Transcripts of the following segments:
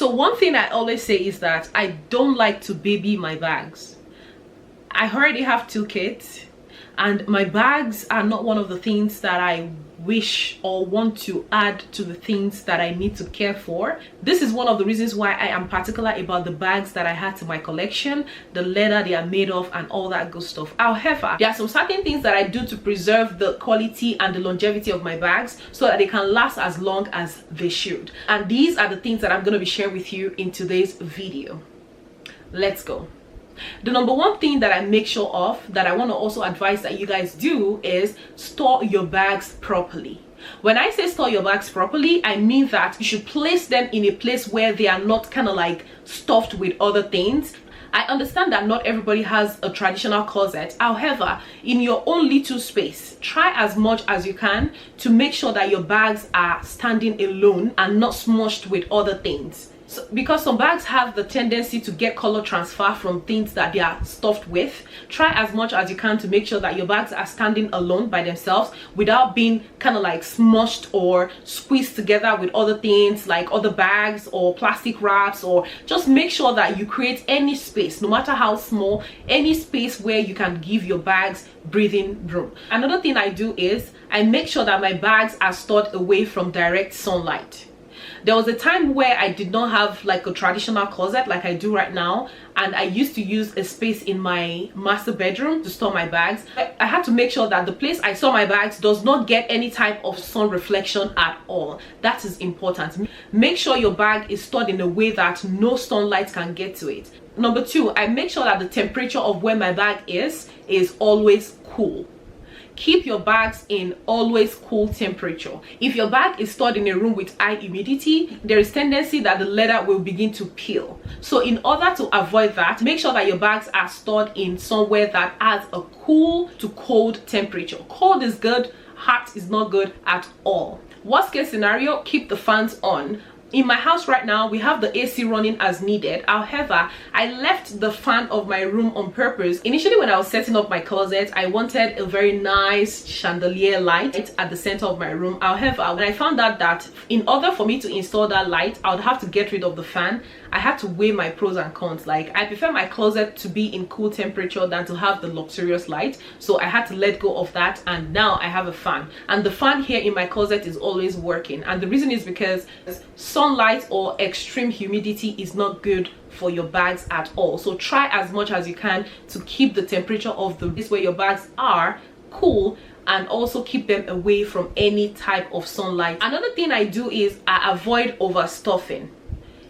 So one thing I always say is that I don't like to baby my bags. I already have 2 kids, and my bags are not one of the things that I wish or want to add to the things that I need to care for. This is one of the reasons why I am particular about the bags that I had to my collection, the leather they are made of, and all that good stuff. However, there are some certain things that I do to preserve the quality and the longevity of my bags so that they can last as long as they should. And these are the things that I'm going to be sharing with you in today's video. Let's go. The number one thing that I make sure of, that I want to also advise that you guys do, is store your bags properly. When I say store your bags properly, I mean that you should place them in a place where they are not kind of like stuffed with other things. I understand that not everybody has a traditional closet. However, in your own little space, try as much as you can to make sure that your bags are standing alone and not smushed with other things. So, because some bags have the tendency to get color transfer from things that they are stuffed with, try as much as you can to make sure that your bags are standing alone by themselves without being kind of like smushed or squeezed together with other things like other bags or plastic wraps. Or just make sure that you create any space, no matter how small, any space where you can give your bags breathing room. Another thing I do is I make sure that my bags are stored away from direct sunlight. There was a time where I did not have like a traditional closet like I do right now, and I used to use a space in my master bedroom to store my bags. I had to make sure that the place I store my bags does not get any type of sun reflection at all. That is important. Make sure your bag is stored in a way that no sunlight can get to it. Number 2, I make sure that the temperature of where my bag is always cool. Keep your bags in always cool temperature. If your bag is stored in a room with high humidity, there is tendency that the leather will begin to peel. So in order to avoid that, make sure that your bags are stored in somewhere that has a cool to cold temperature. Cold is good, hot is not good at all. Worst case scenario, keep the fans on. In my house right now, we have the AC running as needed. However, I left the fan of my room on purpose. Initially, when I was setting up my closet, I wanted a very nice chandelier light at the center of my room. However, when I found out that in order for me to install that light, I would have to get rid of the fan, I had to weigh my pros and cons. Like, I prefer my closet to be in cool temperature than to have the luxurious light. So I had to let go of that, and now I have a fan. And the fan here in my closet is always working. And the reason is because sunlight or extreme humidity is not good for your bags at all. So try as much as you can to keep the temperature of the place where your bags are cool, and also keep them away from any type of sunlight. Another thing I do is I avoid overstuffing.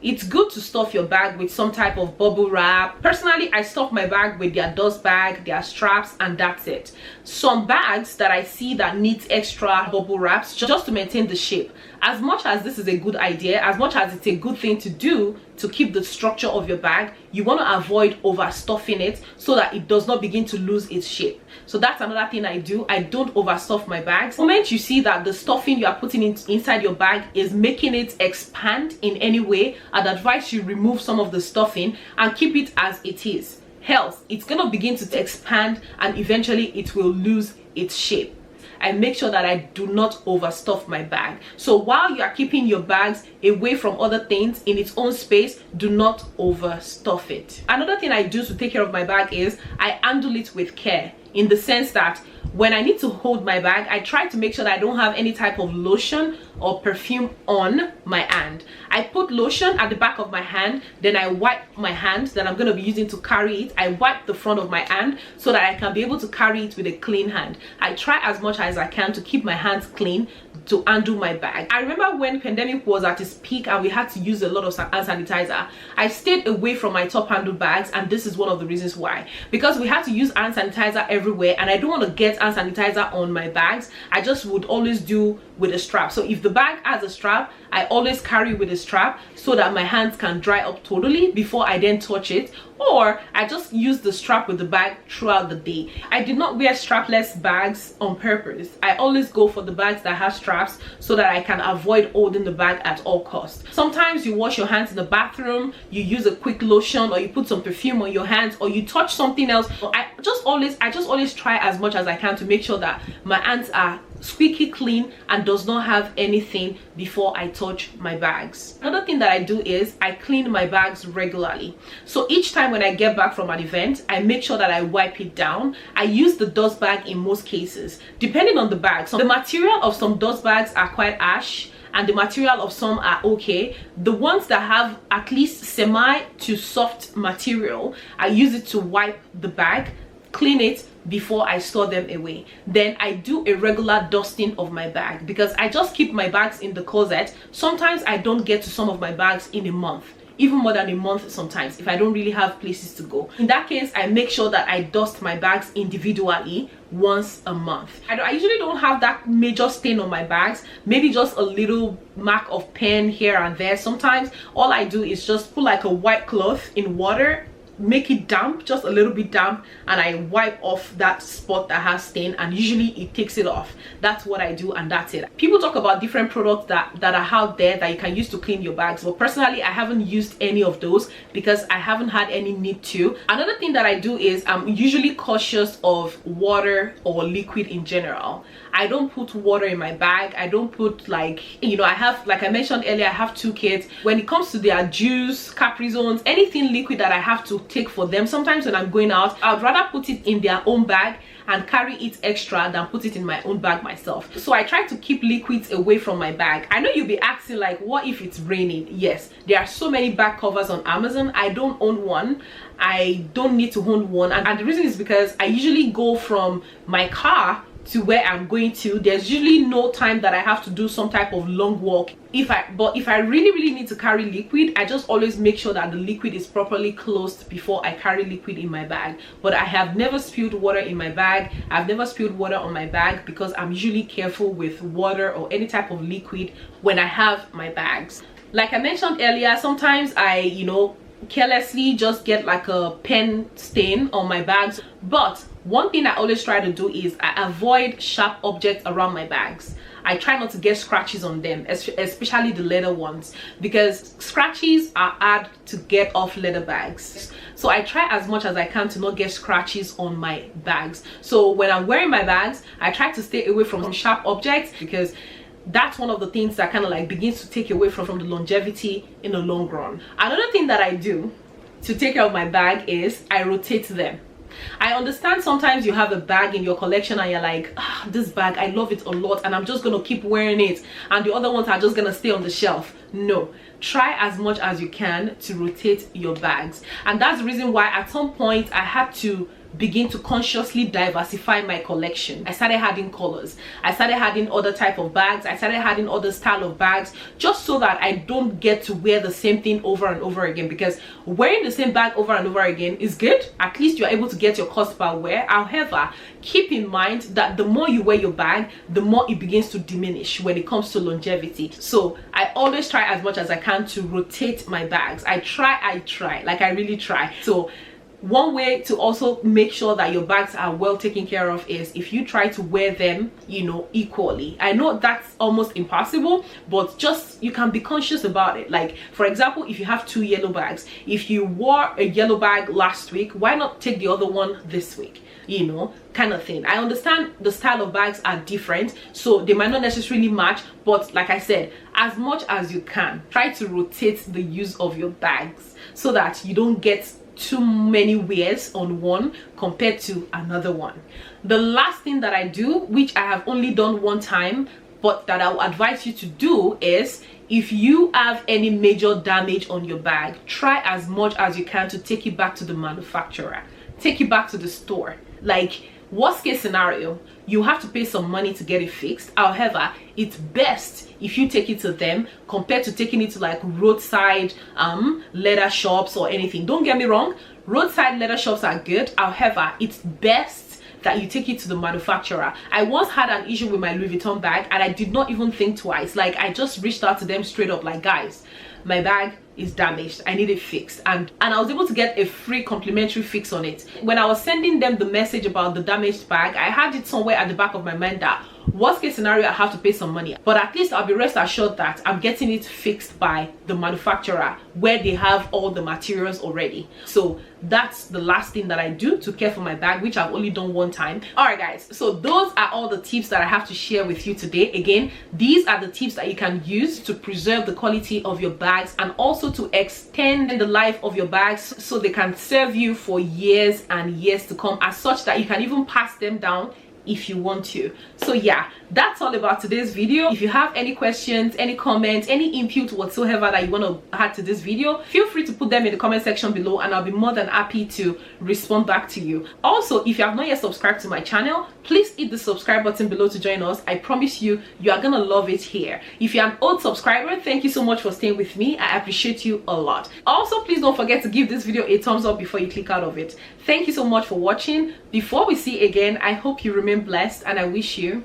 It's good to stuff your bag with some type of bubble wrap. Personally, I stuff my bag with their dust bag, their straps, and that's it. Some bags that I see that needs extra bubble wraps just to maintain the shape. As much as this is a good idea, as much as it's a good thing to do to keep the structure of your bag, you want to avoid overstuffing it so that it does not begin to lose its shape. So that's another thing I do. I don't overstuff my bags. The moment you see that the stuffing you are putting inside your bag is making it expand in any way, I'd advise you remove some of the stuffing and keep it as it is. Else, it's going to begin to expand and eventually it will lose its shape. I make sure that I do not overstuff my bag. So while you are keeping your bags away from other things in its own space, do not overstuff it. Another thing I do to take care of my bag is I handle it with care, in the sense that when I need to hold my bag, I try to make sure that I don't have any type of lotion or perfume on my hand. I put lotion at the back of my hand, then I wipe my hand that I'm going to be using to carry it. I wipe the front of my hand so that I can be able to carry it with a clean hand. I try as much as I can to keep my hands clean to undo my bag. I remember when pandemic was at its peak and we had to use a lot of hand sanitizer, I stayed away from my top handle bags, and this is one of the reasons why. Because we had to use hand sanitizer everywhere and I don't want to get hand sanitizer on my bags. I just would always do with a strap. So if the bag has a strap, I always carry with a strap so that my hands can dry up totally before I then touch it, or I just use the strap with the bag throughout the day. I did not wear strapless bags on purpose. I always go for the bags that have straps so that I can avoid holding the bag at all costs. Sometimes you wash your hands in the bathroom, you use a quick lotion, or you put some perfume on your hands, or you touch something else. I just always try as much as I can to make sure that my hands are squeaky clean and does not have anything before I touch my bags. Another thing that I do is I clean my bags regularly. So each time when I get back from an event, I make sure that I wipe it down. I use the dust bag in most cases, depending on the bag. So the material of some dust bags are quite ash, and the material of some are okay. The ones that have at least semi to soft material, I use it to wipe the bag, clean it before I store them away. Then I do a regular dusting of my bag, because I just keep my bags in the closet. Sometimes I don't get to some of my bags in a month, even more than a month sometimes, if I don't really have places to go. In that case, I make sure that I dust my bags individually once a month. I usually don't have that major stain on my bags, maybe just a little mark of pen here and there. Sometimes all I do is just put like a white cloth in water, make it damp, just a little bit damp, and I wipe off that spot that has stain, and usually it takes it off. That's what I do, and that's it. People talk about different products that are out there that you can use to clean your bags, but personally I haven't used any of those because I haven't had any need to. Another thing that I do is I'm usually cautious of water or liquid in general. I don't put water in my bag. I don't put, like, you know, I have, like I mentioned earlier, I have 2 kids. When it comes to their juice, Capri Zones, anything liquid that I have to take for them, sometimes when I'm going out, I'd rather put it in their own bag and carry it extra than put it in my own bag myself. So I try to keep liquids away from my bag. I know you'll be asking, like, what if it's raining? Yes, there are so many bag covers on Amazon. I don't own one. I don't need to own one, and the reason is because I usually go from my car to where I'm going to. There's usually no time that I have to do some type of long walk. But if I really need to carry liquid, I just always make sure that the liquid is properly closed before I carry liquid in my bag. But I have never spilled water in my bag. I've never spilled water on my bag because I'm usually careful with water or any type of liquid when I have my bags. Like I mentioned earlier, sometimes I, you know, carelessly just get like a pen stain on my bags. But one thing I always try to do is I avoid sharp objects around my bags. I try not to get scratches on them, especially the leather ones, because scratches are hard to get off leather bags. So I try as much as I can to not get scratches on my bags. So when I'm wearing my bags, I try to stay away from sharp objects, because that's one of the things that kind of like begins to take away from the longevity in the long run. Another thing that I do to take care of my bag is I rotate them. I understand sometimes you have a bag in your collection and you're like, this bag, I love it a lot and I'm just gonna keep wearing it, and the other ones are just gonna stay on the shelf. No, try as much as you can to rotate your bags. And that's the reason why at some point I had to begin to consciously diversify my collection. I started adding colors, I started adding other type of bags, I started adding other style of bags, just so that I don't get to wear the same thing over and over again. Because wearing the same bag over and over again is good, at least you're able to get your cost per wear. However, keep in mind that the more you wear your bag, the more it begins to diminish when it comes to longevity. So I always try as much as I can to rotate my bags. I try, like I really try. So one way to also make sure that your bags are well taken care of is if you try to wear them, you know, equally. I know that's almost impossible, but just you can be conscious about it. Like, for example, if you have 2 yellow bags, if you wore a yellow bag last week, why not take the other one this week? You know, kind of thing. I understand the style of bags are different, so they might not necessarily match, but like I said, as much as you can, try to rotate the use of your bags so that you don't get too many wears on one compared to another one. The last thing that I do, which I have only done one time, but that I will advise you to do, is if you have any major damage on your bag, try as much as you can to take it back to the manufacturer, take it back to the store. Like, worst case scenario, you have to pay some money to get it fixed. However, it's best if you take it to them compared to taking it to like roadside leather shops or anything. Don't get me wrong, roadside leather shops are good. However, it's best that you take it to the manufacturer. I once had an issue with my Louis Vuitton bag and I did not even think twice. Like, I just reached out to them straight up, like, guys, my bag is damaged, I need it fixed, and I was able to get a free complimentary fix on it. When I was sending them the message about the damaged bag, I had it somewhere at the back of my mind that, Worst case scenario, I have to pay some money, but at least I'll be rest assured that I'm getting it fixed by the manufacturer where they have all the materials already. So that's the last thing that I do to care for my bag, which I've only done one time. All right guys, so those are all the tips that I have to share with you today. Again, these are the tips that you can use to preserve the quality of your bags and also to extend the life of your bags so they can serve you for years and years to come, as such that you can even pass them down if you want to. So yeah, that's all about today's video. If you have any questions, any comments, any input whatsoever that you want to add to this video, feel free to put them in the comment section below and I'll be more than happy to respond back to you. Also, if you have not yet subscribed to my channel, please hit the subscribe button below to join us. I promise you, you are gonna love it here. If you're an old subscriber, thank you so much for staying with me. I appreciate you a lot. Also, please don't forget to give this video a thumbs up before you click out of it. Thank you so much for watching. Before we see again, I hope you remain blessed and I wish you